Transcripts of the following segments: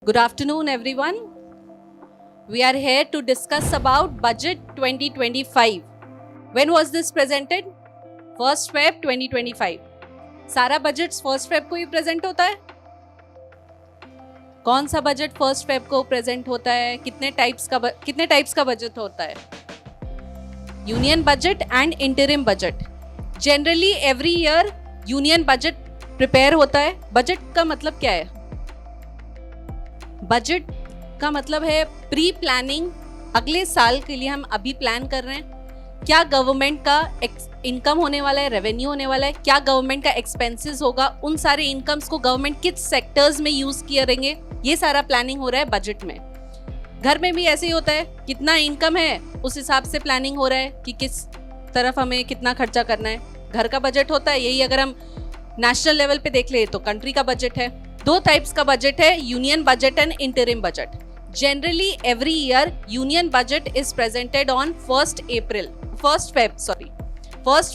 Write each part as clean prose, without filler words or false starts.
Good afternoon, everyone. We are here to discuss about Budget 2025. When was this presented? 1st Feb 2025. सारा budgets 1st Feb को ही present होता है? कौन सा budget 1st Feb को present होता है? कितने टाइप्स का बजट होता है? Union budget and interim budget. Generally every year union budget prepare होता है. बजट का मतलब क्या है? बजट का मतलब है प्री प्लानिंग. अगले साल के लिए हम अभी प्लान कर रहे हैं. क्या गवर्नमेंट का इनकम होने वाला है, रेवेन्यू होने वाला है, क्या गवर्नमेंट का एक्सपेंसेस होगा, उन सारे इनकम्स को गवर्नमेंट किस सेक्टर्स में यूज करेंगे, ये सारा प्लानिंग हो रहा है बजट में. घर में भी ऐसे ही होता है. कितना इनकम है उस हिसाब से प्लानिंग हो रहा है कि किस तरफ हमें कितना खर्चा करना है. घर का बजट होता है. यही अगर हम नेशनल लेवल पे देख ले तो कंट्री का बजट है. दो टाइप्स का बजट है, union budget and interim budget. Generally every year union budget is presented on 1st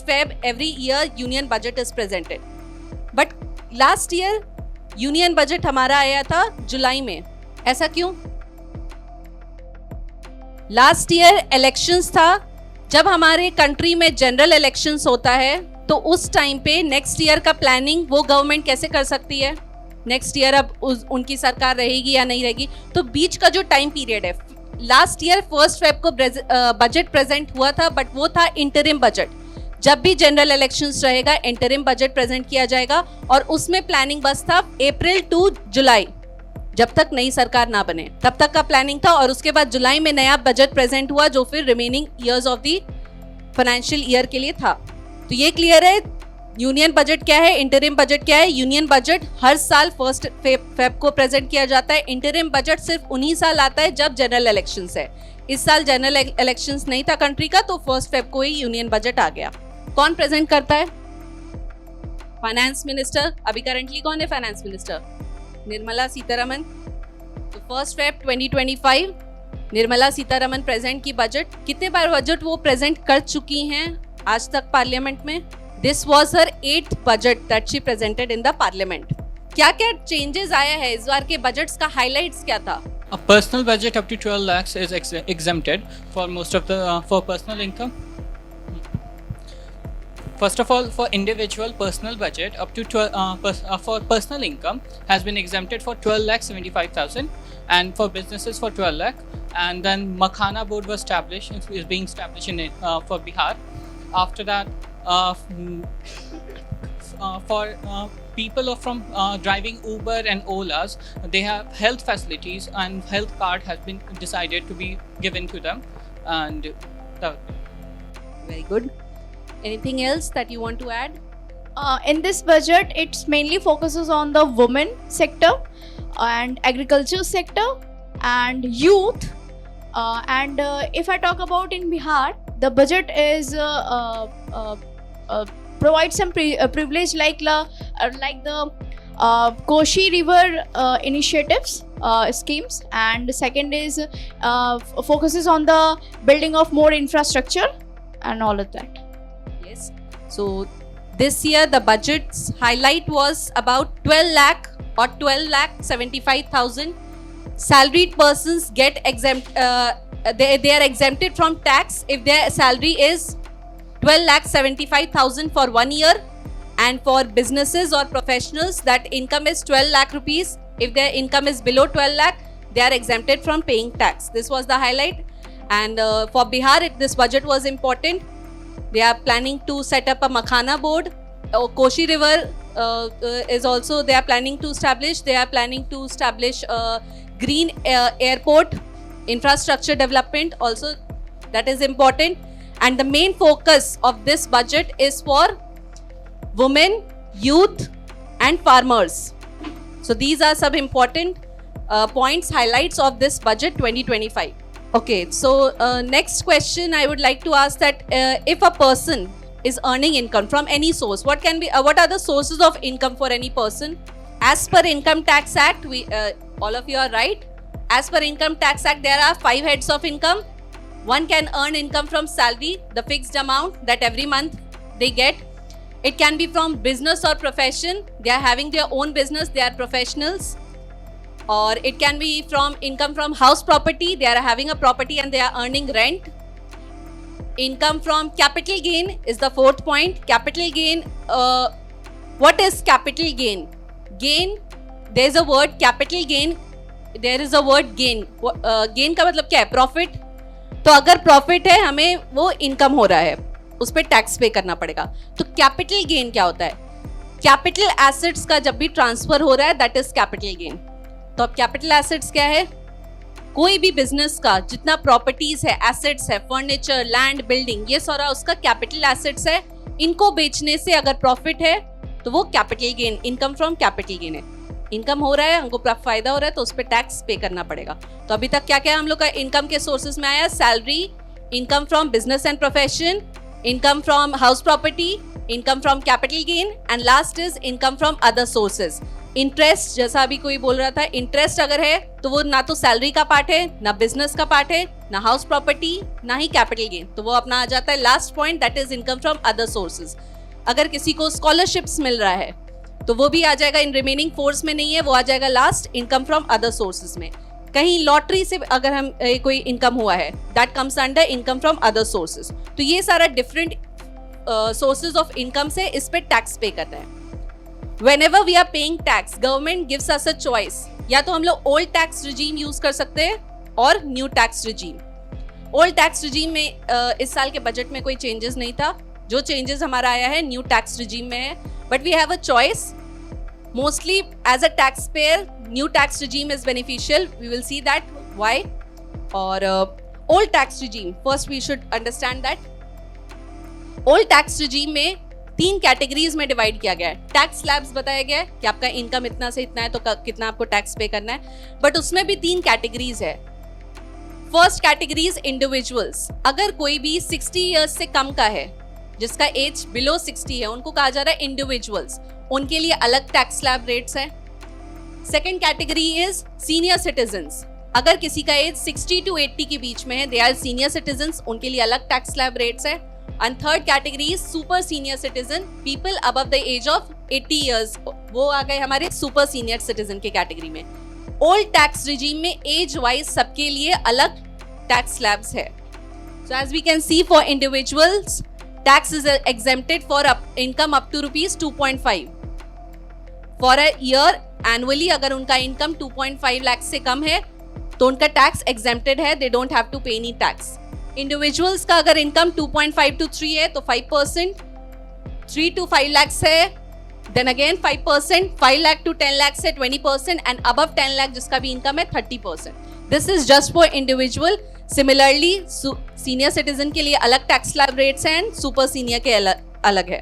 Feb every year union budget is presented. But last year union budget हमारा आया था जुलाई में. ऐसा क्यों? लास्ट ईयर इलेक्शंस था. जब हमारे कंट्री में जनरल इलेक्शंस होता है तो उस टाइम पे नेक्स्ट ईयर का प्लानिंग वो गवर्नमेंट कैसे कर सकती है? नेक्स्ट ईयर अब उनकी सरकार रहेगी या नहीं रहेगी, तो बीच का जो टाइम पीरियड है. लास्ट ईयर 1st Feb को बजट प्रेजेंट हुआ था, बट वो था इंटरिम बजट. जब भी जनरल इलेक्शंस रहेगा इंटरिम बजट प्रेजेंट किया जाएगा और उसमें प्लानिंग बस था अप्रैल टू जुलाई. जब तक नई सरकार ना बने तब तक का प्लानिंग था, और उसके बाद जुलाई में नया बजट प्रेजेंट हुआ जो फिर remaining years of the financial year के लिए था. तो ये क्लियर है यूनियन बजट क्या है, इंटरिम बजट क्या है. यूनियन बजट हर साल 1st Feb को प्रेजेंट किया जाता है. इंटरिम बजट सिर्फ उन्हीं साल आता है जब जनरल इलेक्शंस है. इस साल जनरल इलेक्शंस नहीं था कंट्री का, तो 1st Feb को ही यूनियन बजट आ गया. कौन प्रेजेंट करता है? Finance minister. अभी करंटली कौन है फाइनेंस मिनिस्टर? निर्मला सीतारमन. तो 1st Feb 2025 Nirmala Sitharaman present की बजट. कितने बार बजट वो प्रेजेंट कर चुकी हैं आज तक पार्लियामेंट में? This was her 8th budget that she presented in the parliament. क्या क्या चेंजेस आया है इस बार के बजट्स का? हाइलाइट्स क्या था? A personal budget up to 12 lakhs is exempted for most of the for personal income. First of all, for individual personal budget up to 12 for personal income has been exempted for 12,75,000, and for businesses for 12 lakh. And then Makhana board was established, is being established in for Bihar. After that, for people from driving Uber and Olas, they have health facilities, and health card has been decided to be given to them. And Very good. Anything else that you want to add? In this budget, it mainly focuses on the women sector and agriculture sector and youth. And if I talk about in Bihar, the budget is provides some privilege like the Koshi River initiatives schemes, and second is focuses on the building of more infrastructure and all of that. Yes. So this year the budget's highlight was about 12 lakh or 12,75,000 salaried persons get exempt. They are exempted from tax if their salary is 12,75,000 for 1 year, and for businesses or professionals that income is 12 lakh rupees, if their income is below 12 lakh, they are exempted from paying tax. This was the highlight. And for Bihar, this budget was important. They are planning to set up a Makhana board. Koshi River is also they are planning to establish. They are planning to establish green airport infrastructure development also, that is important. And the main focus of this budget is for women, youth and farmers. So these are some important points, highlights of this budget 2025. Okay, so next question I would like to ask that if a person is earning income from any source, what are the sources of income for any person? As per Income Tax Act, we all of you are right. As per Income Tax Act, there are 5 heads of income. One can earn income from salary, the fixed amount that every month they get. It can be from business or profession. They are having their own business. They are professionals. or it can be from income from house property, they are having a property and they are earning rent. Income from capital gain is the fourth point. Capital gain, what is capital gain? Gain, there is a word capital gain, there is a word gain. Gain का मतलब क्या है? Profit. तो अगर profit है, हमें वो income हो रहा है, उस पर टैक्स पे करना पड़ेगा. तो कैपिटल गेन क्या होता है? कैपिटल एसेट्स का जब भी ट्रांसफर हो रहा है, दैट इज कैपिटल गेन. तो अब कैपिटल एसेट्स क्या है? कोई भी बिजनेस का जितना प्रॉपर्टीज है, एसेट्स है, फर्नीचर, लैंड, बिल्डिंग, ये सारा उसका कैपिटल एसेट्स है. इनको बेचने से अगर प्रॉफिट है तो वो capital gain, income from capital gain है. इनकम हो रहा है, हमको फायदा हो रहा है, तो उस पर टैक्स पे करना पड़ेगा. तो अभी तक क्या क्या हम लोग का इनकम के सोर्सेज में आया? Salary, income from business and profession, income from house property, income from capital gain, and last is income from other sources. Interest, जैसा अभी कोई बोल रहा था, interest अगर है तो वो ना तो सैलरी का पार्ट है, ना बिजनेस का पार्ट है, ना हाउस प्रॉपर्टी, ना ही कैपिटल गेन. तो वो अपना आ जाता है last point, that is income from other sources. अगर किसी को स्कॉलरशिप्स मिल रहा है तो वो भी आ जाएगा, इन रिमेनिंग फोर्स में नहीं है, वो आ जाएगा last, income from other sources में. कहीं लॉटरी से अगर हम कोई इनकम हुआ है, that comes under income from other sources. तो ये सारा डिफरेंट सोर्सेज ऑफ इनकम से इस पे टैक्स पे करना है. Whenever we are paying tax, government gives us a choice. या तो हम लोग ओल्ड टैक्स रिजीम यूज कर सकते हैं और new tax regime. Old tax regime में इस साल के बजट में कोई चेंजेस नहीं था. जो चेंजेस हमारा आया है न्यू टैक्स रिजीम में है, but we have a choice. Mostly as a taxpayer, new tax regime is beneficial. We will see that why. Or old tax regime. First, we should understand that old tax regime में 3 categories में divide किया गया है. Tax slabs बताया गया है कि आपका इनकम इतना से इतना है तो कितना आपको टैक्स पे करना है. बट उसमें भी 3 कैटेगरीज है. First category is individuals. अगर कोई भी 60 ईयर्स से कम का है, जिसका एज बिलो 60 है, उनको कहा जा रहा है इंडिविजुअल्स. उनके लिए अलग टैक्स स्लैब रेट्स है. Second category is senior citizens. अगर किसी का एज 60 to 80 के बीच में है, दे आर सीनियर सिटीजन्स, उनके लिए अलग टैक्स स्लैब रेट्स है. And third category is super senior citizen, people above the age of 80 years. वो आ गए हमारे सुपर सीनियर सिटीजन के कैटेगरी में. ओल्ड टैक्स रिजीम में एज वाइज सबके लिए अलग टैक्स स्लैब्स है. So as we can see, for individuals tax is exempted for income up to rupees 2.5. For a year annually अगर उनका इनकम 2.5 लाख से कम है तो उनका टैक्स exempted है, they don't have to pay any tax. Individuals का अगर इनकम 2.5 to 3 है तो 5%, 3 to 5 lakhs है, then again 5%, 5 lakh to 10 lakhs है 20%, and above 10 lakh जिसका भी इनकम है 30%. This is just for individual. Similarly, senior citizen के लिए अलग टैक्स स्लैब रेट्स हैं एंड सुपर सीनियर के अलग है.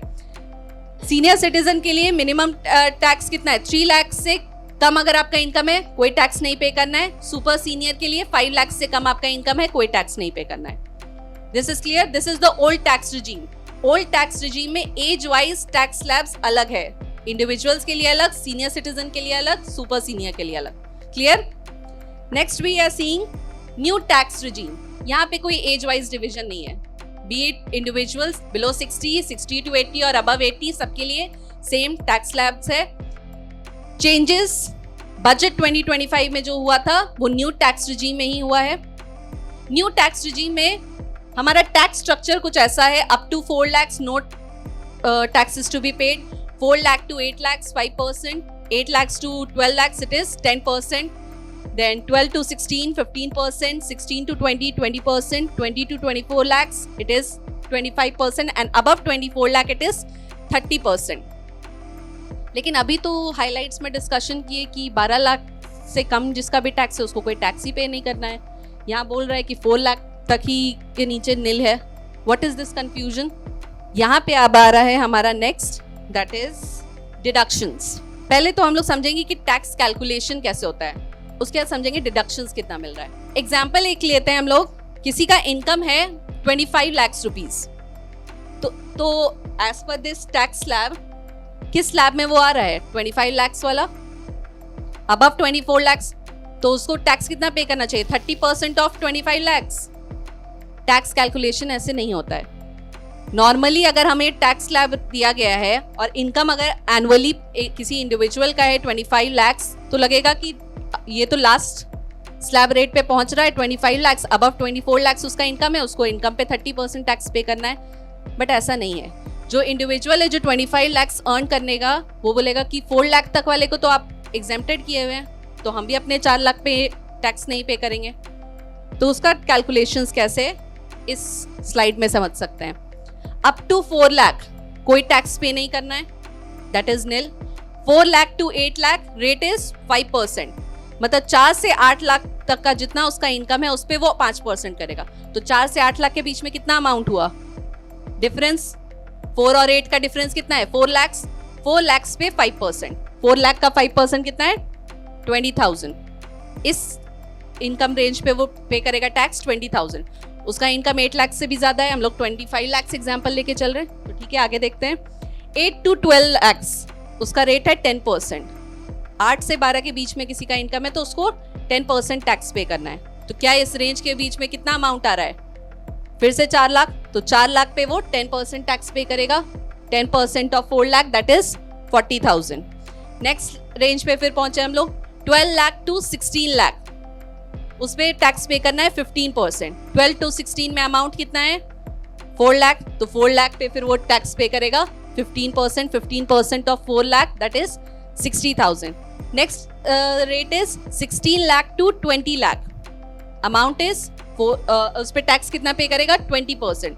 सीनियर सिटीजन के लिए मिनिमम टैक्स कितना है? 3 लाख से कम अगर आपका इनकम है, कोई टैक्स नहीं पे करना है. सुपर सीनियर के लिए 5 लाख से कम आपका इनकम है, कोई टैक्स नहीं पे करना है. This is clear. This is the old tax regime. Old tax regime में एज वाइज टैक्स स्लैब्स अलग है. इंडिविजुअल्स के लिए अलग, सीनियर सिटीजन के लिए अलग, सुपर सीनियर के लिए अलग. Clear. Next we are seeing new tax regime. यहाँ पे कोई एज वाइज डिवीजन नहीं है. Be it individuals below 60, 60 to 80 और अबव 80, सबके लिए सेम टैक्स स्लैब्स है. चेंजेस बजट 2025 में जो हुआ था वो न्यू टैक्स रिजीम में ही हुआ है. न्यू टैक्स रिजीम में हमारा टैक्स स्ट्रक्चर कुछ ऐसा है. Up to 4 lakhs no taxes to be paid. 4 lakh to 8 lakhs 5%, 8 lakhs to 12 lakhs it is 10%. Then 12 to 16, 15%, 16 to 20, 20%, 20 to 24 lakhs, it is 25%, and above 24 lakh it is 30%. लेकिन अभी तो highlights में discussion किए कि 12 लाख से कम जिसका भी टैक्स है उसको कोई टैक्स ही पे नहीं करना है. यहाँ बोल रहा है कि 4 लाख तक ही के नीचे नील है. What is this confusion? यहाँ पे अब आ रहा है हमारा नेक्स्ट, दैट इज डिडक्शंस. पहले तो हम लोग समझेंगे कि टैक्स कैलकुलेशन कैसे होता है, उसके बाद समझेंगे डिडक्शंस कितना मिल रहा है. एग्जाम्पल एक लेते हैं हम लोग. किसी का इनकम है 25 lakhs रुपीज, तो as per this tax slab किस स्लैब में वो आ रहा है? 25 lakhs वाला. अबव 24 lakhs तो उसको टैक्स कितना पे करना चाहिए? 30% ऑफ 25 lakhs. टैक्स कैलकुलेशन ऐसे नहीं होता है. नॉर्मली अगर हमें टैक्स स्लैब दिया गया है और इनकम अगर एनुअली किसी इंडिविजुअल का है 25 lakhs, तो लगेगा कि ये तो लास्ट स्लैब रेट पे पहुंच रहा है 25 लाख, अबव 24 लाख उसका इनकम है, उसको इनकम पे 30% टैक्स पे करना है। बट ऐसा नहीं है। जो इंडिविजुअल है जो 25 लाख अर्न करने का, वो बोलेगा कि 4 लाख तक वाले को तो आप एग्जेम्प्टेड किए हुए हैं, तो हम भी अपने 4 लाख पे टैक्स नहीं पे करेंगे। तो उसका कैलकुलेशंस कैसे इस स्लाइड में समझ सकते हैं। अप टू 4 लाख कोई टैक्स पे नहीं करना है, that is nil. 4 lakh to 8 lakh rate is 5%, मतलब 4 से 8 लाख तक का जितना उसका इनकम है उस पे वो 5% करेगा। तो 4 से 8 लाख के बीच में कितना अमाउंट हुआ डिफरेंस? 4 और 8 का डिफरेंस कितना है? 4 लाख। 4 लाख पे 5%, 4 लाख का 5% कितना है? 20,000। इस इनकम रेंज पे वो पे करेगा टैक्स 20,000। उसका इनकम 8 लाख से भी ज्यादा है, हम लोग 25 लाख एग्जाम्पल लेके चल रहे हैं, तो ठीक है आगे देखते हैं। 8 to 12 lakhs उसका रेट है 10%। 8 से 12 के बीच में किसी का इनकम है तो उसको 10% टैक्स पे करना है। तो क्या इस रेंज के बीच में कितना अमाउंट आ रहा है? फिर से 4 लाख, तो 4 लाख पे वो 10% टैक्स पे करेगा। 10% of 4 lakh that is 40,000। Next range पे फिर पहुंचे हम लोग 12 लाख टू 16 लाख, उसमें टैक्स पे करना है 15%। 12 to 16 में अमाउंट कितना है? 4 लाख, तो 4 लाख पे फिर वो टैक्स पे करेगा 15%। 15% of 4 lakh that is 60,000। Next rate is 16 lakh to 20 lakh, amount is उस पे टैक्स कितना पे करेगा? 20%।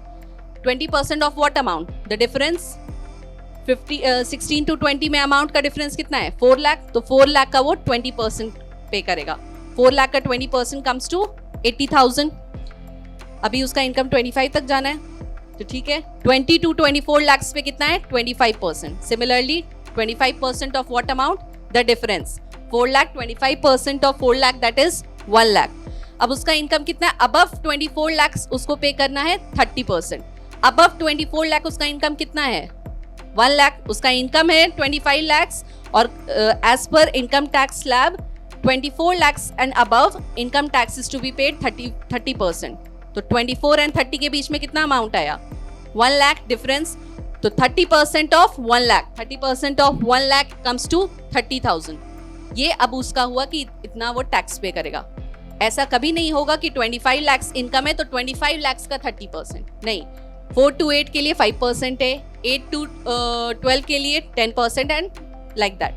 20% of what amount? The difference 16 to 20 में अमाउंट का डिफरेंस कितना है? 4 लाख, तो 4 लाख का वो 20% पे करेगा। 4 लाख का 20% कम्स टू 80,000। अभी उसका इनकम 25 तक जाना है, तो ठीक है। 20 to 24 लाख पे कितना है? 25%। Similarly 25% of what amount? The difference. 4 lakh 25% of 4 lakh that is 1 lakh. अब उसका इनकम कितना है? अबव 24 लाख उसको पे करना है 30%। अबव 24 लाख उसका इनकम कितना है? 1 लाख। उसका इनकम है 25 लाख और as per income tax slab 24 lakhs and above income tax is to be paid 30%। तो 24 and 30 के बीच में कितना अमाउंट आया? 1 लाख डिफरेंस। तो 30% of 1 lakh, 30% of 1 lakh comes to 30,000। ये अब उसका हुआ कि इतना वो टैक्स पे करेगा। ऐसा कभी नहीं होगा कि 25 लाख इनकम है तो 25 लाख का 30%, नहीं। 4 to 8 के लिए 5% है, 8 to 12 के लिए 10% एंड लाइक दैट।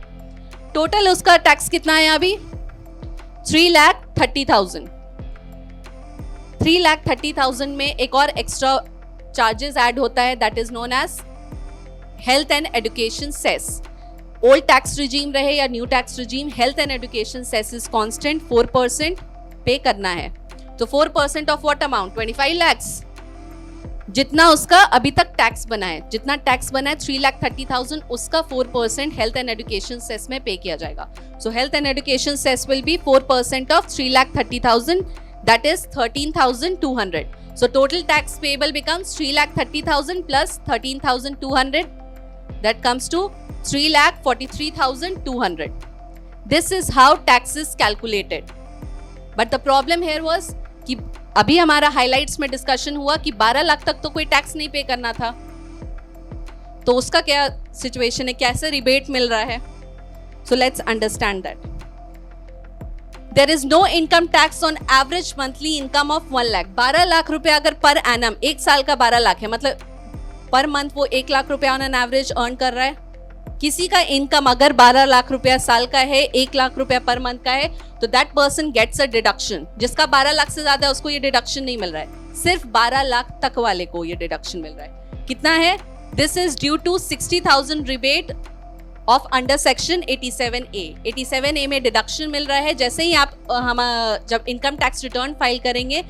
टोटल उसका टैक्स कितना है अभी? 3,30,000। 3,30,000 में एक और एक्स्ट्रा चार्जेस ऐड होता है that is known as health and education cess. Old tax regime रहे या new tax regime, health and education cess is constant, 4% pay करना है। तो 4% ऑफ व्हाट अमाउंट? 25 लाख। जितना उसका अभी तक टैक्स बना है, जितना टैक्स बना है 3,30,000, उसका 4% हेल्थ एंड एजुकेशन सेस में पे किया जाएगा। So health and education cess will be 4% of 3,30,000 that is 13,200। So total tax payable becomes 3,30,000 plus 13,200 that comes to 3,43,200। This is how tax is calculated. But the problem here was कि अभी हमारा highlights में discussion हुआ कि 12 लाख तक तो कोई tax नहीं पे करना था, तो उसका क्या सिचुएशन है, कैसे रिबेट मिल रहा है? So let's understand that. There is no income tax on average monthly income of 1 lakh. 12 lakh रुपए अगर पर एनम, एक साल का 12 लाख है, मतलब पर मंथ वो 1 लाख रुपया ऑन एन एवरेज अर्न कर रहा है। किसी का इनकम अगर 12 लाख रुपया साल का है, 1 लाख रुपया पर मंथ का है, तो that person gets a deduction. जिसका 12 लाख से ज्यादा है उसको ये डिडक्शन नहीं मिल रहा है, सिर्फ 12 लाख तक वाले को ये डिडक्शन मिल रहा है। कितना है? This is due to 60,000 rebate of under section 87A। 87A में डिडक्शन मिल रहा है। जैसे ही आप हम जब इनकम टैक्स रिटर्न फाइल करेंगे,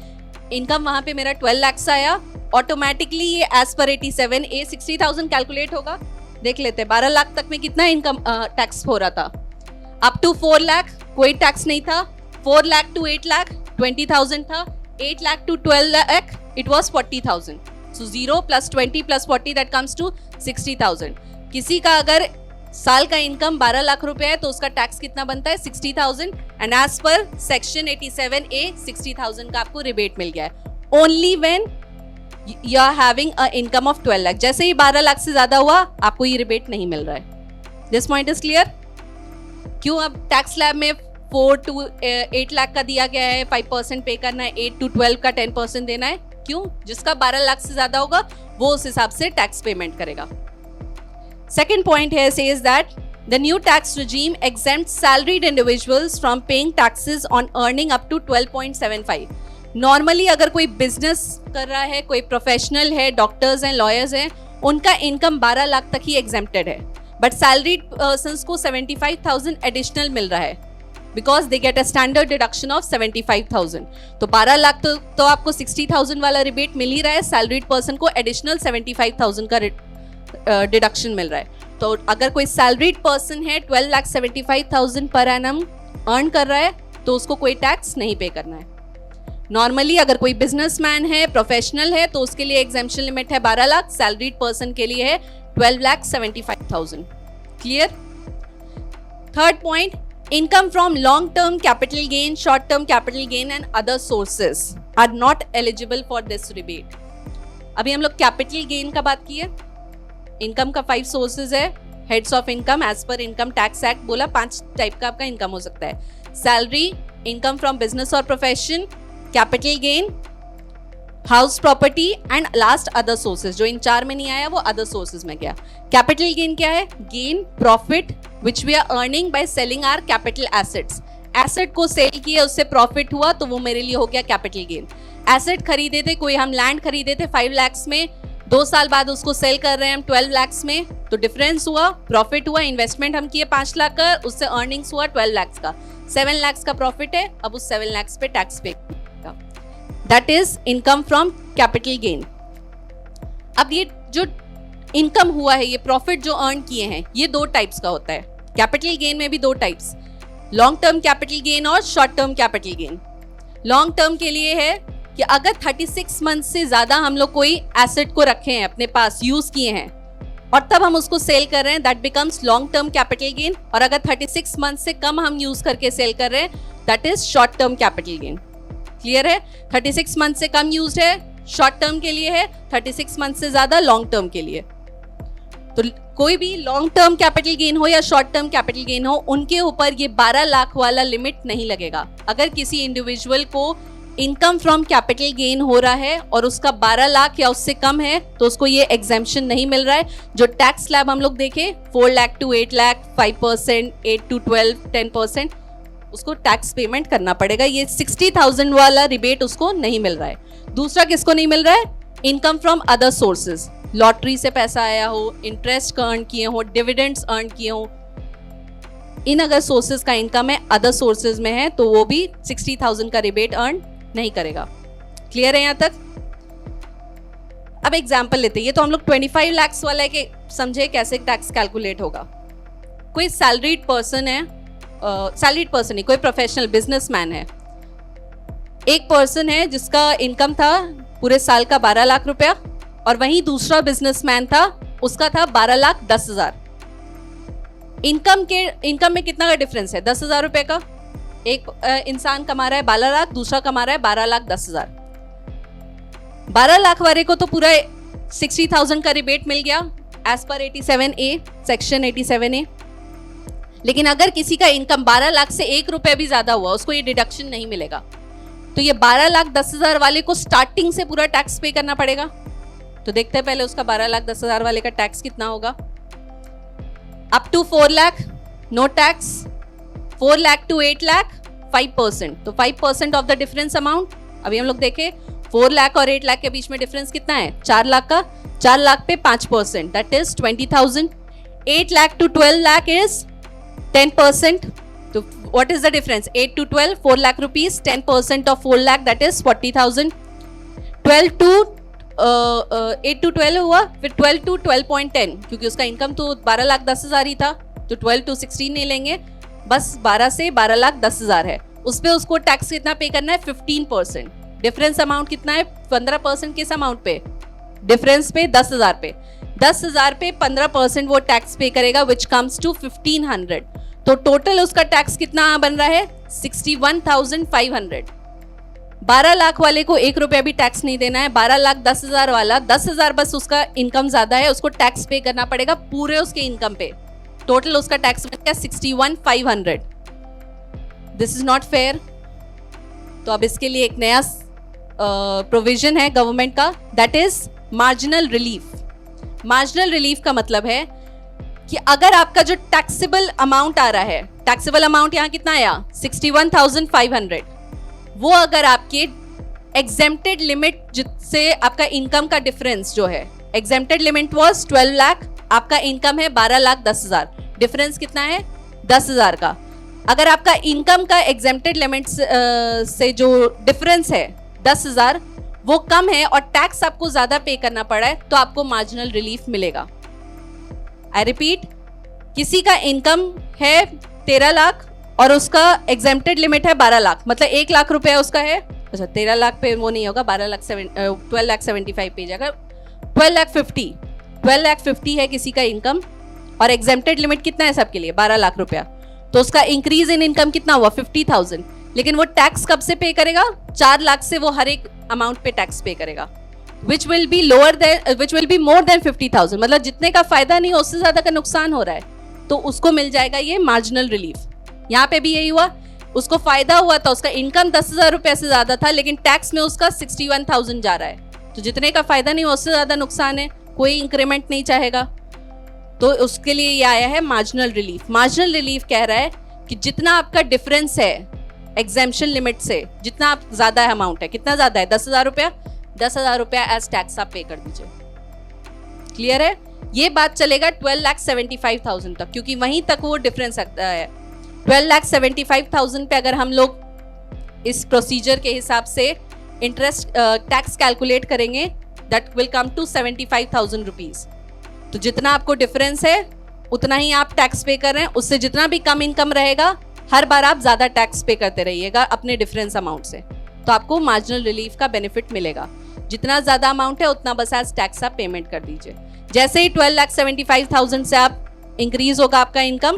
इनकम वहां पे मेरा 12 लाख आया, ऑटोमेटिकली ये एज पर 87A 60,000 कैलकुलेट होगा। देख लेते हैं 12 लाख तक में कितना इनकम टैक्स हो रहा था। अप टू 4 लाख कोई टैक्स नहीं था। 4 लाख टू 8 लाख 20,000 था। 8 lakh to 12 lakh it was 40,000। So 0 plus 20 plus 40 that comes to 60,000। किसी का अगर साल का इनकम 12 लाख रुपए है तो उसका टैक्स कितना बनता है? 60,000 and as per section 87A 60,000 का आपको रिबेट मिल गया है। Only when you are having a income of 12 lakh. जैसे ही 12 लाख से ज्यादा हुआ आपको ये रिबेट नहीं मिल रहा है। This point is clear? क्यों अब टैक्स स्लैब में 4 to 8 लाख का दिया गया है, 5% पे करना है, 8 to 12 का 10% देना है। क्यों? जिसका 12 लाख से ज्यादा होगा वो उस हिसाब से टैक्स पेमेंट करेगा। सेकेंड पॉइंट है says that the new tax regime exempts salaried individuals from paying taxes on earning up to 12.75। Normally अगर कोई बिजनेस कर रहा है, कोई प्रोफेशनल है, डॉक्टर्स हैं, लॉयर्स हैं, उनका इनकम 12 लाख तक ही एग्जेम्प्टेड है, बट सैलरीड पर्सन्स को 75,000 एडिशनल मिल रहा है because they get a standard deduction of 75,000। तो 12 लाख तो आपको 60,000 वाला रिबेट मिल ही रहा है, सैलरीड पर्सन को एडिशनल 75,000 का डिडक्शन मिल रहा है। तो अगर कोई सैलरीड पर्सन है 12,75,000 पर एनम अर्न कर रहा है तो उसको कोई टैक्स नहीं पे करना है। नॉर्मली अगर कोई बिजनेसमैन है, प्रोफेशनल है, तो उसके लिए एग्जेम्पशन लिमिट है 12 लाख, सैलरीड पर्सन के लिए है 12,75,000। Clear? Third point, income from long term capital gain, short term capital gain and other sources are not eligible for this rebate. अभी हम लोग कैपिटल गेन का बात की है। इनकम का 5 सोर्सेज है, heads of income as per income tax act बोला 5 टाइप का आपका इनकम हो सकता है। सैलरी, इनकम फ्रॉम बिजनेस और profession, capital gain, house property and last other sources. जो इन 4 में नहीं आया वो अदर सोर्सेज में गया। कैपिटल गेन क्या है? Gain, profit which we are earning by selling our capital assets. Asset को सेल किया, उससे प्रॉफिट हुआ तो वो मेरे लिए हो गया कैपिटल गेन। एसेट खरीदे थे, कोई हम लैंड खरीदे थे 5 लाख में, 2 साल बाद उसको सेल कर रहे हैं हम 12 लाख में, तो डिफरेंस हुआ, प्रॉफिट हुआ। इन्वेस्टमेंट हम किए 5 लाख का, उससे अर्निंग्स हुआ 12 लाख का, 7 लाख का प्रॉफिट है, अब उस 7 लाख पे टैक्स पे। That is income from capital gain. अब ये जो इनकम हुआ है, ये प्रॉफिट जो अर्न किए हैं, ये 2 टाइप्स का होता है। कैपिटल गेन में भी 2 types, long term capital gain और short term capital gain. Long term के लिए है कि अगर 36 मंथ से ज्यादा हम लोग कोई एसेट को रखे हैं अपने पास, यूज किए हैं और तब हम उसको सेल कर रहे हैं, that becomes long term capital gain. और अगर 36 मंथ से कम हम यूज करके सेल कर रहे हैं, that is short term capital gain. Clear है? 36 मंथ से कम यूज है शॉर्ट टर्म के लिए है, 36 मंथ से ज्यादा लॉन्ग टर्म के लिए। तो कोई भी लॉन्ग टर्म कैपिटल गेन हो या शॉर्ट टर्म कैपिटल गेन हो, उनके ऊपर ये 12 लाख वाला लिमिट नहीं लगेगा। अगर किसी इंडिविजुअल को इनकम फ्रॉम कैपिटल गेन हो रहा है और उसका 12 लाख या उससे कम है तो उसको ये एग्जेम्पशन नहीं मिल रहा है। जो टैक्स स्लैब हम लोग देखे 4 लाख टू 8 लाख, 5%, 8 to 12, 10%, उसको टैक्स पेमेंट करना पड़ेगा। ये 60,000 वाला रिबेट उसको नहीं मिल रहा है। दूसरा किसको नहीं मिल रहा है? Income from other sources, lottery से पैसा आया हो, इंटरेस्ट अर्न किए हो, डिविडेंड्स अर्न किए हो, इन अगर सोर्सेज का इनकम है अदर सोर्सेज में है तो वो भी 60,000 का रिबेट अर्न नहीं करेगा। क्लियर है यहाँ तक? अब एग्जाम्पल लेते हैं। ये तो हम लोग 25 लाख वाला है कि समझे कैसे टैक्स कैलकुलेट होगा। कोई सैलरीड पर्सन है, सैलरीड पर्सन नहीं, कोई प्रोफेशनल बिजनेसमैन है। एक पर्सन है जिसका इनकम था पूरे साल का 12 लाख रुपया और वहीं दूसरा बिजनेसमैन था, उसका था 12,10,000। इनकम में कितना का डिफरेंस है? 10,000 रुपए का। एक इंसान कमा रहा है 12 लाख, दूसरा कमा रहा है 12,10,000। 12 लाख वाले को तो पूरा 60,000 का रिबेट मिल गया as per 87A, section 87A। लेकिन अगर किसी का इनकम 12 लाख से 1 रुपया भी ज्यादा हुआ, उसको ये डिडक्शन नहीं मिलेगा। तो ये 12,10,000 वाले को स्टार्टिंग से पूरा टैक्स पे करना पड़ेगा। तो देखते हैं पहले उसका 12,10,000 वाले का टैक्स कितना होगा। Up to 4 lakh no tax, 4 lakh to 8 lakh 5%। तो 5% ऑफ द डिफरेंस अमाउंट। अभी हम लोग देखें 4 लाख और 8 लाख के बीच में डिफरेंस कितना है? 4 लाख का। 4 लाख पे 5%, that is 20,000। 8 lakh to 12 lakh is 10%. तो what is the difference? 8 to 12, 4 lakh rupees, 10% of 4 lakh, that is 40,000. 8 to 12 हुआ, फिर 12 to 12.10, क्योंकि उसका इनकम तो 12,10,000 ही था, तो 12 to 16 नहीं लेंगे, बस 12 से 12,10,000 है। उस पर उसको टैक्स कितना पे करना है? 15%। डिफरेंस अमाउंट कितना है? 15% किस अमाउंट पे? डिफरेंस पे 10,000 पे। 10,000 पे 15% वो टैक्स पे करेगा, विच कम्स टू 1,500। तो टोटल उसका टैक्स कितना बन रहा है? 61,500। 12 लाख वाले को 1 रुपया भी टैक्स नहीं देना है। 12,10,000 वाला 10,000 बस उसका इनकम ज्यादा है, उसको टैक्स पे करना पड़ेगा पूरे उसके इनकम पे। टोटल उसका टैक्स बन गया 61,500। This is not fair. तो अब इसके लिए एक नया प्रोविजन है गवर्नमेंट का, that is marginal relief. Marginal relief का मतलब है कि अगर आपका जो टैक्सेबल अमाउंट आ रहा है, टैक्सेबल अमाउंट यहाँ कितना आया 61,500, वो अगर आपके एग्जेम्प्टेड लिमिट जिससे आपका इनकम का डिफरेंस जो है, एग्जेम्प्टेड लिमिट वाज 12 लाख, आपका इनकम है 12,10,000, डिफरेंस कितना है 10,000 का। अगर आपका इनकम का एग्जेम्प्टेड लिमिट से जो डिफरेंस है 10,000 वो कम है और टैक्स आपको ज्यादा पे करना पड़ा है, तो आपको मार्जिनल रिलीफ मिलेगा। आई रिपीट, किसी का इनकम है 13 लाख और उसका एग्जेम्प्टेड लिमिट है 12 लाख, मतलब 1 लाख रुपया उसका है, अच्छा 13 लाख पे वो नहीं होगा, 12,75,000 पे जाएगा, 12,50,000 है किसी का इनकम और एग्जेम्प्टेड लिमिट कितना है सबके लिए 12 लाख रुपया, तो उसका इंक्रीज इन इनकम कितना हुआ 50,000, लेकिन वो टैक्स कब से पे करेगा 4 लाख से वो हर एक अमाउंट पे टैक्स पे करेगा, which will be more than 50,000, मतलब जितने का फायदा नहीं उससे ज्यादा का नुकसान हो रहा है, तो उसको मिल जाएगा ये मार्जिनल रिलीफ। यहाँ पे भी यही हुआ, उसको फायदा हुआ था, उसका इनकम 10,000 रुपए से ज्यादा था लेकिन टैक्स में उसका 61,000 जा रहा है, तो जितने का फायदा नहीं उससे ज्यादा नुकसान है, कोई इंक्रीमेंट नहीं चाहेगा, तो उसके लिए ये आया है मार्जिनल रिलीफ। मार्जिनल रिलीफ कह रहा है कि जितना आपका डिफरेंस है एग्जेम्पशन लिमिट से, जितना आप ज्यादा है अमाउंट है, कितना ज्यादा है 10,000 रुपया, 10,000 रुपया एज टैक्स आप पे कर दीजिए। क्लियर है? ये बात चलेगा 12,75,000 तक, क्योंकि वहीं तक वो डिफरेंस आता है। 12,75,000 पे अगर हम लोग इस प्रोसीजर के हिसाब से इंटरेस्ट टैक्स कैलकुलेट करेंगे, that will come to 75,000 rupees. तो जितना आपको डिफरेंस है उतना ही आप टैक्स पे कर रहे हैं, उससे जितना भी कम इनकम रहेगा हर बार आप ज्यादा टैक्स पे करते रहिएगा अपने डिफरेंस अमाउंट से, तो आपको मार्जिनल रिलीफ का बेनिफिट मिलेगा। जितना ज्यादा अमाउंट है उतना बस एज टैक्स आप पेमेंट कर दीजिए। जैसे ही 12,75,000 से आप इंक्रीज होगा आपका इनकम,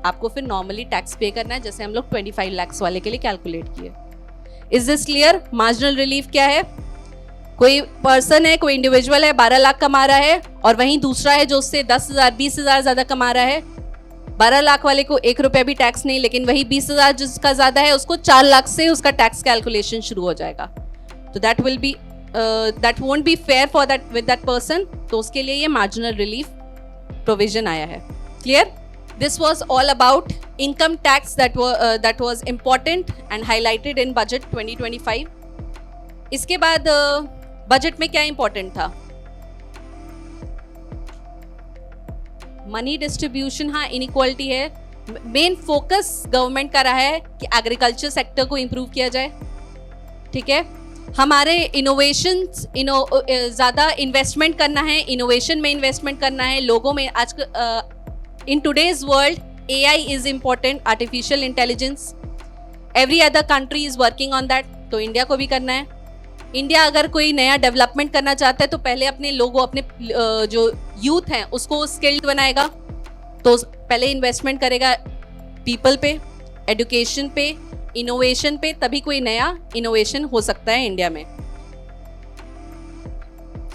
आपको फिर नॉर्मली टैक्स पे करना है, जैसे हम लोग 25 लाख वाले के लिए कैलकुलेट किए। Is this clear? Marginal relief क्या है? कोई पर्सन है, कोई इंडिविजुअल है 12 लाख कमा रहा है और वहीं दूसरा है जो उससे 10,000 20,000 ज्यादा कमा रहा है। 12 लाख वाले को 1 रुपया भी टैक्स नहीं, लेकिन वही 20,000 जिसका ज्यादा है उसको 4 लाख से उसका टैक्स कैलकुलेशन शुरू हो जाएगा, तो that won't be fair for that with that person, तो उसके लिए ये मार्जिनल रिलीफ प्रोविजन आया है। Clear? This was all about income tax that was important and highlighted in budget 2025। इसके बाद बजट में क्या इंपॉर्टेंट था? मनी डिस्ट्रीब्यूशन, हाँ इनइक्वालिटी है। मेन फोकस गवर्नमेंट का रहा है कि एग्रीकल्चर सेक्टर को इम्प्रूव किया जाए। ठीक है, हमारे इनोवेशन ज़्यादा इन्वेस्टमेंट करना है, इनोवेशन में इन्वेस्टमेंट करना है, लोगों में। आज in today's world AI is important, artificial intelligence, every other country is working on that, तो इंडिया को भी करना है। इंडिया अगर कोई नया डेवलपमेंट करना चाहता है तो पहले अपने लोगों, अपने जो यूथ हैं उसको स्किल्ड बनाएगा, तो पहले इन्वेस्टमेंट करेगा पीपल पे, एजुकेशन पे, इनोवेशन पे, तभी कोई नया इनोवेशन हो सकता है इंडिया में।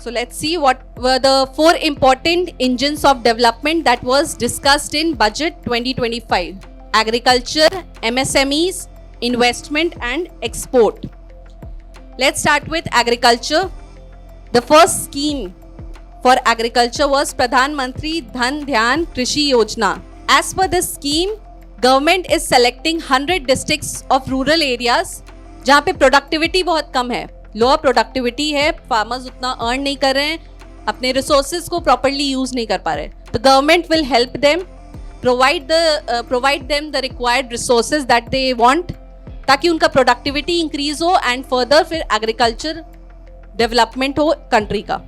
So let's see what were the 4 important engines of development that was discussed in budget 2025: agriculture, MSMEs, investment and export. Let's start with agriculture. The first scheme for agriculture was Pradhan Mantri Dhan Dhyan Krishi Yojana. As per this scheme, government is selecting 100 districts of rural areas जहाँ पे productivity बहुत कम है, lower productivity है, farmers उतना earn नहीं कर रहे हैं, अपने रिसोर्सेज को प्रॉपरली यूज नहीं कर पा रहे, तो government will help them, provide them the required resources that they want, ताकि उनका प्रोडक्टिविटी इंक्रीज हो एंड फर्दर फिर एग्रीकल्चर डेवलपमेंट हो कंट्री का।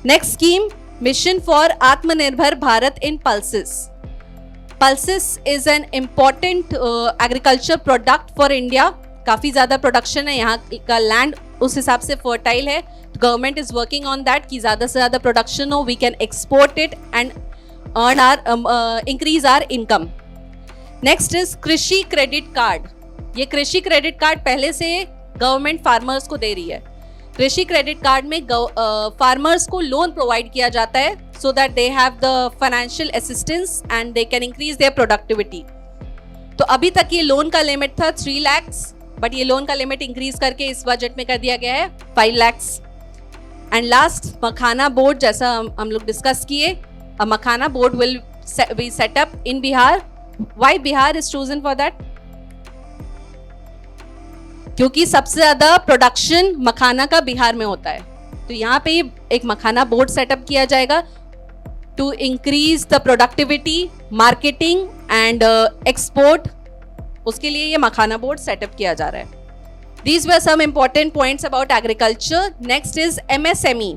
Next scheme, mission for Aatmanirbhar Bharat in pulses. Pulses is an important agriculture product for India. काफ़ी ज़्यादा production है, यहाँ का लैंड उस हिसाब से फर्टाइल है, तो government is working on that कि ज़्यादा से ज़्यादा प्रोडक्शन हो, we can export it and earn our increase our income. Next is Krishi credit card. ये कृषि क्रेडिट कार्ड पहले से गवर्नमेंट फार्मर्स को दे रही है। कृषि क्रेडिट कार्ड में फार्मर्स को लोन प्रोवाइड किया जाता है so that they have the financial assistance and they can increase their productivity. तो अभी तक ये लोन का लिमिट था 3 लाख, बट ये लोन का लिमिट इंक्रीज करके इस बजट में कर दिया गया है 5 lakh. And last, makhana board, जैसा हम लोग डिस्कस किए, a makhana board will be set up in Bihar. Why Bihar is chosen for that? क्योंकि सबसे ज्यादा प्रोडक्शन मखाना का बिहार में होता है, तो यहाँ पे एक मखाना बोर्ड सेटअप किया जाएगा to increase the productivity, marketing and export. उसके लिए ये मखाना बोर्ड सेटअप किया जा रहा है। These were some important points about agriculture. Next is MSME,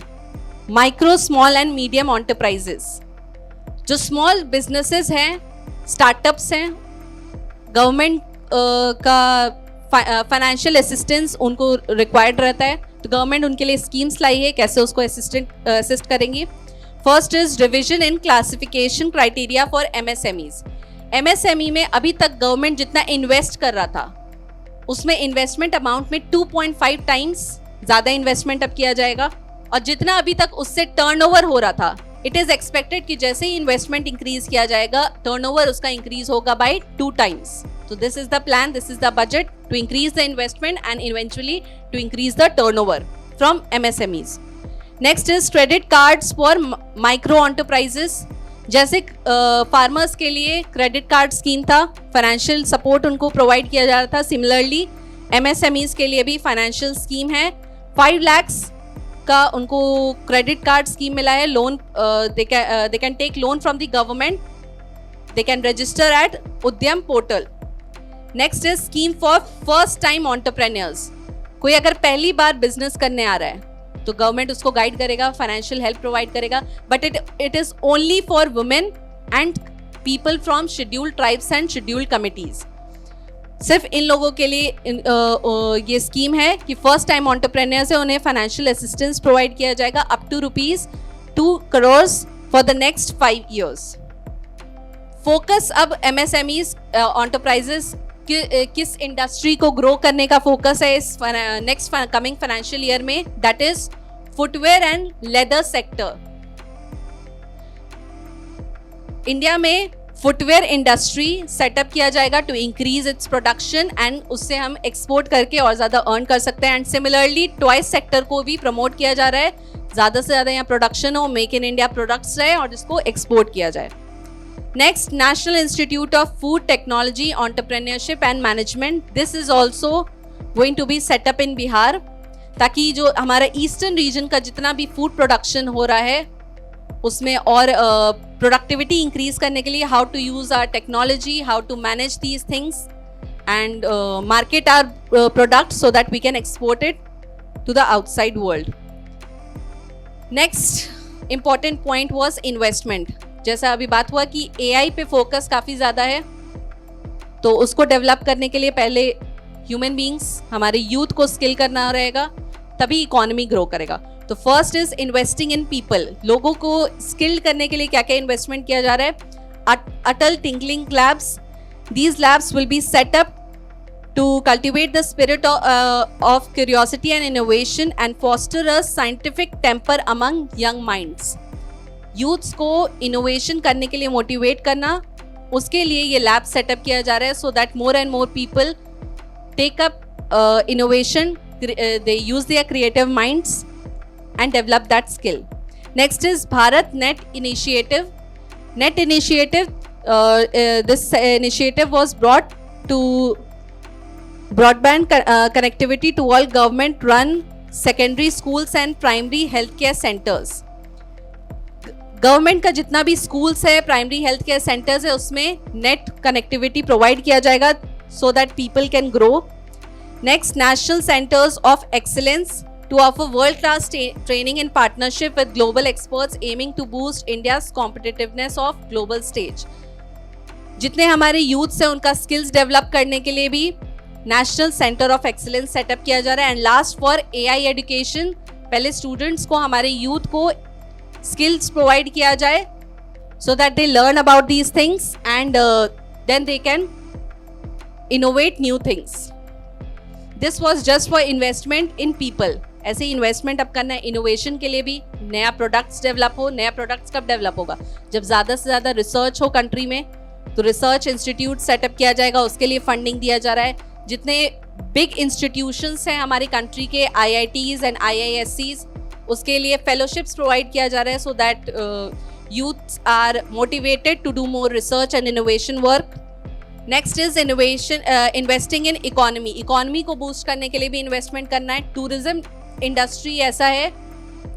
micro, small and medium enterprises. जो small businesses हैं, startups हैं, government का financial assistance उनको required रहता है, तो government उनके लिए schemes लाई है, कैसे उसको assist करेंगी। First is revision in classification criteria for MSMEs. MSME में अभी तक गवर्नमेंट जितना इन्वेस्ट कर रहा था उसमें इन्वेस्टमेंट अमाउंट में 2.5 टाइम्स ज़्यादा इन्वेस्टमेंट अब किया जाएगा, और जितना अभी तक उससे टर्नओवर हो रहा था, इट इज़ एक्सपेक्टेड कि जैसे ही इन्वेस्टमेंट इंक्रीज किया जाएगा टर्नओवर उसका इंक्रीज होगा बाय 2 टाइम्स। तो this is the plan, this is the budget to increase the investment and eventually to increase the turnover from MSMEs. Next is credit cards for micro enterprises. जैसे farmers के लिए credit card scheme था, financial support उनको provide किया जा रहा था, similarly MSMEs के लिए भी फाइनेंशियल स्कीम है। 5 लाख का उनको क्रेडिट कार्ड स्कीम मिला है। Loan they can take loan from the government, they can register at Udyam portal. Next is scheme for first time entrepreneurs. कोई अगर पहली बार बिजनेस करने आ रहा है तो गवर्नमेंट उसको गाइड करेगा, फाइनेंशियल हेल्प प्रोवाइड करेगा, but it is only for women and people from scheduled tribes and scheduled committees. सिर्फ इन लोगों के लिए ये स्कीम है कि फर्स्ट टाइम एंटरप्रेन्योर्स है, उन्हें फाइनेंशियल असिस्टेंस प्रोवाइड किया जाएगा up to ₹2 crore for the next 5 years। Focus अब MSMEs एंटरप्राइजेस किस इंडस्ट्री को ग्रो करने का फोकस है इस नेक्स्ट कमिंग फाइनेंशियल ईयर में, that is footwear and leather sector. India में फुटवेयर इंडस्ट्री सेटअप किया जाएगा to increase its production and उससे हम एक्सपोर्ट करके और ज़्यादा अर्न कर सकते हैं। एंड सिमिलरली टॉय सेक्टर को भी प्रमोट किया जा रहा है, ज़्यादा से ज़्यादा यहाँ प्रोडक्शन हो, मेक इन इंडिया प्रोडक्ट्स रहे और जिसको एक्सपोर्ट किया जाए। Next, National Institute of Food Technology, Entrepreneurship and Management. This is also going to be set up in Bihar, ताकि जो हमारा ईस्टर्न रीजन का जितना भी फूड प्रोडक्शन हो रहा है उसमें और प्रोडक्टिविटी इंक्रीज करने के लिए how to use our technology, how to manage these things and market our product so that we can export it to the outside world. Next important point was investment. जैसा अभी बात हुआ कि AI पे focus काफ़ी ज़्यादा है, तो उसको डेवलप करने के लिए पहले ह्यूमन बींग्स, हमारे यूथ को स्किल करना रहेगा, तभी इकोनॉमी ग्रो करेगा। तो first is investing in people. लोगों को स्किल्ड करने के लिए क्या क्या इन्वेस्टमेंट किया जा रहा है? Atal tinkering labs, these labs will be set up to cultivate the spirit of curiosity and innovation and foster a scientific temper among young minds. Youths को इनोवेशन करने के लिए मोटिवेट करना, उसके लिए ये लैब सेटअप किया जा रहा है so that more and more people take up innovation, they use their creative minds and develop that skill. Next is Bharat Net Initiative. Net Initiative, this initiative was brought to broadband connectivity to all government run secondary schools and primary healthcare centers. Government का जितना भी schools है, primary health care centres है, उसमें net connectivity provide किया जाएगा so that people can grow. Next, national centres of excellence to offer world-class training in partnership with global experts aiming to boost India's competitiveness of global stage. जितने हमारे youths हैं उनका skills develop करने के लिए भी national centre of excellence setup किया जा रहा है. And last, for AI education, पहले स्टूडेंट्स को, हमारे यूथ को स्किल्स प्रोवाइड किया जाए so that they learn about these things and then they can innovate new things. This was just for investment in people. ऐसे इन्वेस्टमेंट अब करना है इनोवेशन के लिए भी. नया प्रोडक्ट्स डेवलप हो. नया प्रोडक्ट्स कब डेवलप होगा? जब ज़्यादा से ज़्यादा रिसर्च हो कंट्री में, तो रिसर्च इंस्टीट्यूट सेटअप किया जाएगा, उसके लिए फंडिंग दिया जा रहा है. जितने बिग इंस्टीट्यूशंस हैं हमारी कंट्री के, IITs एंड IISCs, उसके लिए फेलोशिप्स प्रोवाइड किया जा रहा है, so that youths are motivated to do more research and innovation work. Next is innovation, investing in economy. Economy को boost करने के लिए भी investment करना है. Tourism industry ऐसा है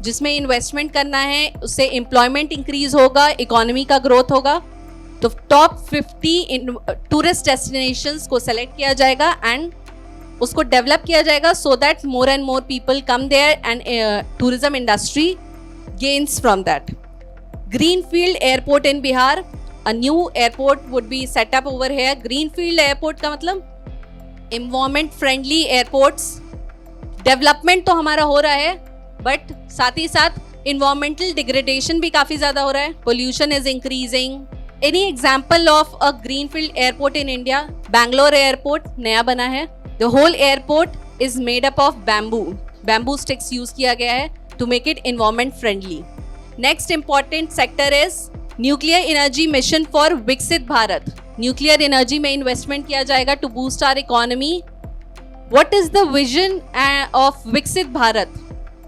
जिसमें investment करना है, उससे employment increase होगा, economy का growth होगा. तो top 50 tourist destinations को select किया जाएगा and उसको develop किया जाएगा so that more and more people come there and tourism industry gains from that. Greenfield Airport in Bihar, a new airport would be set up over here. Greenfield Airport का मतलब environment friendly airports. Development तो हमारा हो रहा है, but साथ ही साथ environmental degradation भी काफ़ी ज़्यादा हो रहा है. Pollution is increasing. Any example of a greenfield airport in India? Bangalore Airport नया बना है. The whole airport is made up of bamboo. Bamboo sticks use किया गया है to make it environment friendly. Next important sector is nuclear energy mission for Viksit Bharat. Nuclear energy में investment किया जाएगा to boost our economy. What is the vision of Viksit Bharat?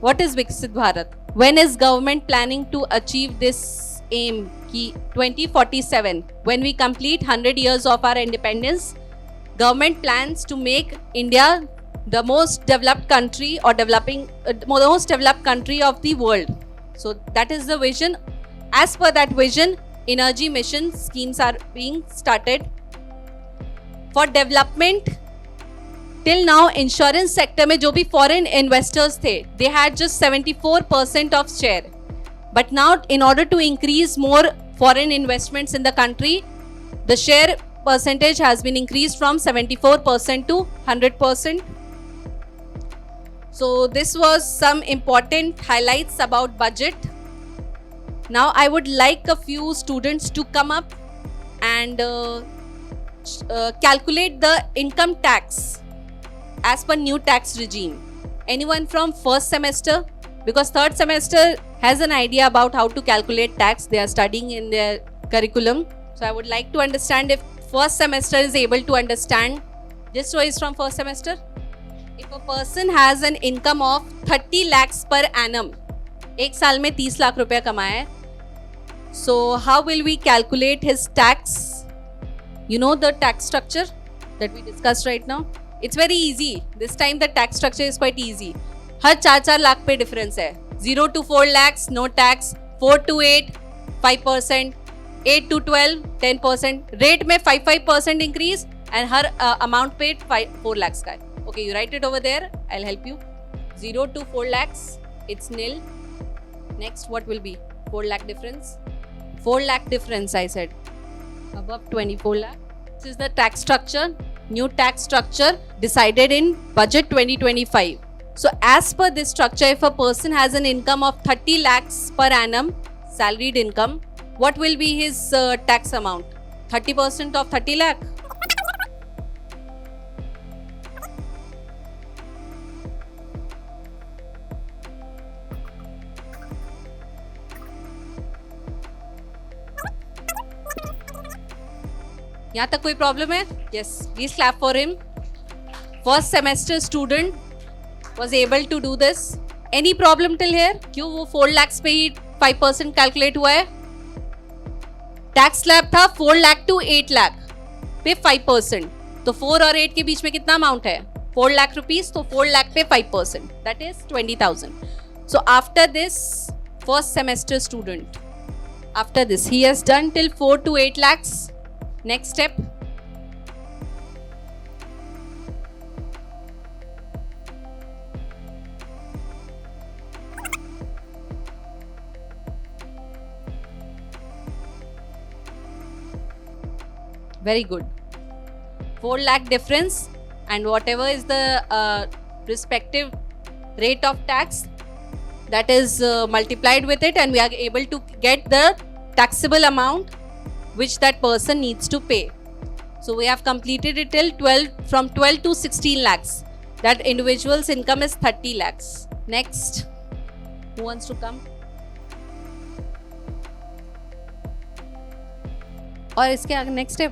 What is Viksit Bharat? When is government planning to achieve this aim? कि 2047, when we complete 100 years of our independence, government plans to make India the most developed country or most developed country of the world. So that is the vision. As per that vision, energy mission schemes are being started. For development, till now insurance sector में जो भी foreign investors थे, they had just 74% of share. But now in order to increase more foreign investments in the country, the share percentage has been increased from 74% to 100%. So this was some important highlights about budget. Now I would like a few students to come up and calculate the income tax as per new tax regime. Anyone from first semester? Because third semester has an idea about how to calculate tax. They are studying in their curriculum. So I would like to understand if first semester is able to understand. This one is from first semester. If a person has an income of 30 lakhs per annum, एक साल में 30 लाख रुपया कमाया है, so how will we calculate his tax? You know the tax structure that we discussed right now? It's very easy. This time the tax structure is quite easy. हर 4 लाख पे difference है. 0 to 4 lakhs, no tax. 4 to 8, 5%. 8 to 12, 10%. Rate में 5% increase and her amount पे 4 lakhs का है. Okay, you write it over there. I'll help you. 0 to 4 lakhs, it's nil. Next, what will be? 4 lakh difference. 4 lakh difference, I said. Above 24 lakh. This is the tax structure. New tax structure decided in budget 2025. So as per this structure, if a person has an income of 30 lakhs per annum, salaried income, what will be his tax amount? 30% of 30 lakh? यहाँ तक कोई problem है? Yes, please clap for him. First semester student was able to do this. Any problem till here? क्यों वो 4 lakhs पे ही 5% calculate हुआ है? Tax slab था 4 लाख टू 8 लाख पे 5%. तो 4 और 8 के बीच में कितना अमाउंट है? 4 लाख रुपीस. तो 4 लाख पे 5%, that is 20,000. So after this, first semester student, after this he has done till 4 to 8 lakhs. Next step. Very good. 4 lakh difference, and whatever is the respective rate of tax, that is multiplied with it, and we are able to get the taxable amount which that person needs to pay. So we have completed it till from 12 to 16 lakhs. That individual's income is 30 lakhs. Next, who wants to come? और इसके आगे next step,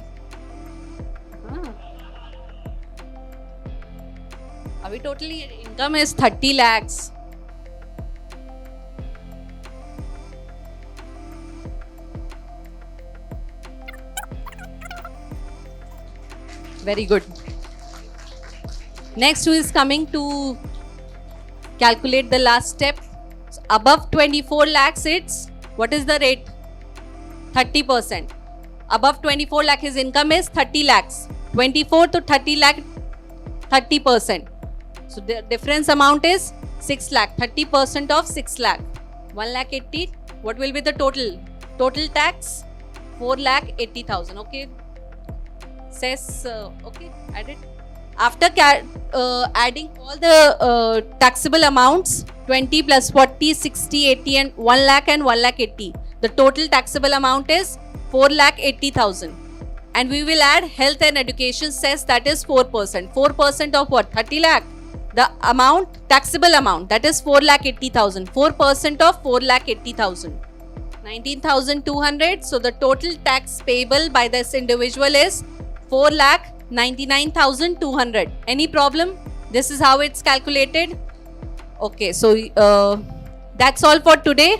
अभी totally income is 30 lakhs. Very good. Next, who is coming to calculate the last step? So above 24 lakhs, it's what is the rate? 30%. Above 24 lakh, his income is 30 lakhs. 24 to 30 lakh, 30%. So the difference amount is 6 lakh. 30% of 6 lakh. 1 lakh 80. What will be the total? Total tax 4 lakh 80,000. Okay. Says okay. Add it. After adding all the taxable amounts, 20 plus 40, 60, 80 and 1 lakh and 1 lakh 80. The total taxable amount is 4 lakh 80,000. And we will add health and education cess, that is 4%. 4% of what? 30 lakh. The amount, taxable amount, that is 4 lakh 80,000. 4% of 4 lakh 80,000. 19,200. So the total tax payable by this individual is 4 lakh 99,200. Any problem? This is how it's calculated. Okay, so that's all for today.